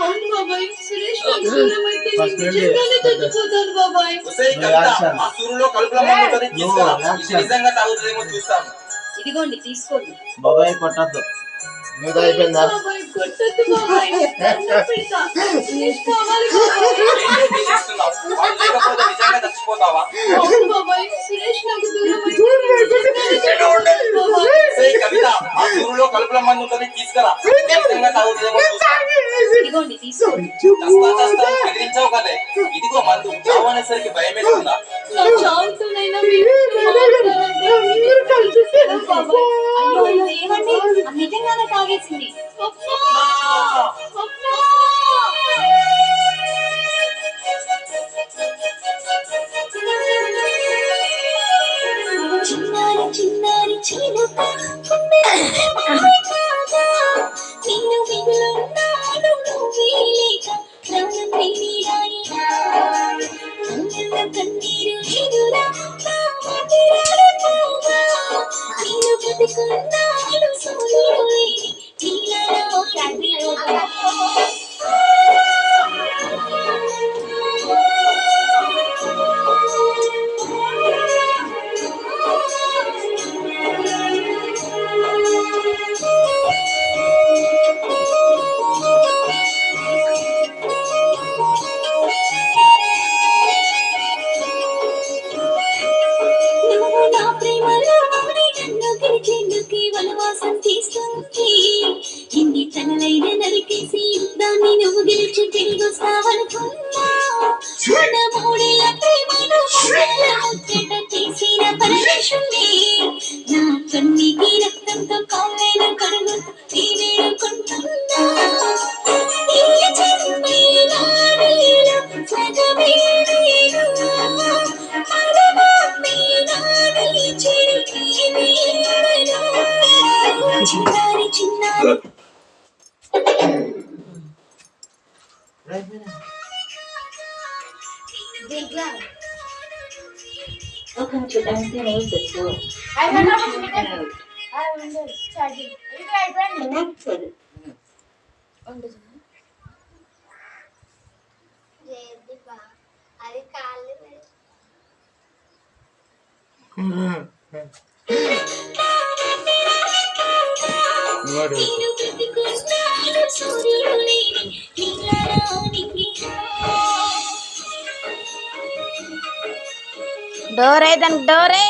అవును బాబాయ్, సురేష్ నాకు దూరం అయితే నేను నిజంగానే చచ్చిపోతాను బాబాయ్. ఆ సూరులో కలుపుల మందుతోని తీసుకురా. ఇది నిజంగా తాగుతుందేమో చూస్తాను. ఇదిగోండి తీసుకోండి బాబాయ్ కొట్టద్దు, మీద అయిపోయిందా? బాబాయ్. కొట్టద్దు బాబాయ్, దండం పెడతా. సురేష్ కావాలి బాబాయ్. ఏం చేస్తున్నావు? వాడు లేకపోతే నిజంగా చచ్చిపోతావా? అవును బాబాయ్, సురేష్ నాకు దూరం అయితే నేను నిజంగానే చచ్చిపోతాను బాబాయ్. ఒసేయ్ కవిత, ఆ సూరులో కలుపుల మందుతోని తీసుకురా. ఇది నిజంగా తాగుతుందేమో చూస్తాను. ఇదిగోండి తీసుకోండి. చస్తా బెదిరించావు కదే. ఇదిగో మందు. చావు అనేసరికి భయం వేస్తుందా? నా చావుతోనైనా మీరు మాట్లాడాలంటే మీరు కలిసిస్తారు బాబాయ్. అయ్యో లేవండి, నిజంగానే తాగేసింది. స్వప్న! స్వప్న! చిన్నారి చిన్నారి చిలుక నిన్ను మిగులున్నాను నువ్వే లేక ప్రాణం నీరాయినా కన్నుల కన్నీరు ఎదురా నా మధురాల పోగా నిన్ను బ్రతికున్నాను సూర్యుడు నీలలో నువ్వు నా ప్రేమలో నన్ను గెలిచేందుకే వనవాసం తీసుకుంటే ఎన్ని తనలైన నరికేసి దాన్ని నువ్వు గెలిచి తిరిగి వస్తావనుకున్నా మన మూడేళ్ల ప్రేమను ముచ్చట చేసిన పరమేశ్వరుడే నా కన్నికి రక్తంతో కాళ్ళైన కడుగుతూ ఈ వేడుకుంటున్నా ఈ జన్మైనా నీలో సగమే నేను చిన్నారి చిన్నారి Welcome to Anthony Hotel. Connected. అది కాళ్ళు డోరే దానికి డోరే.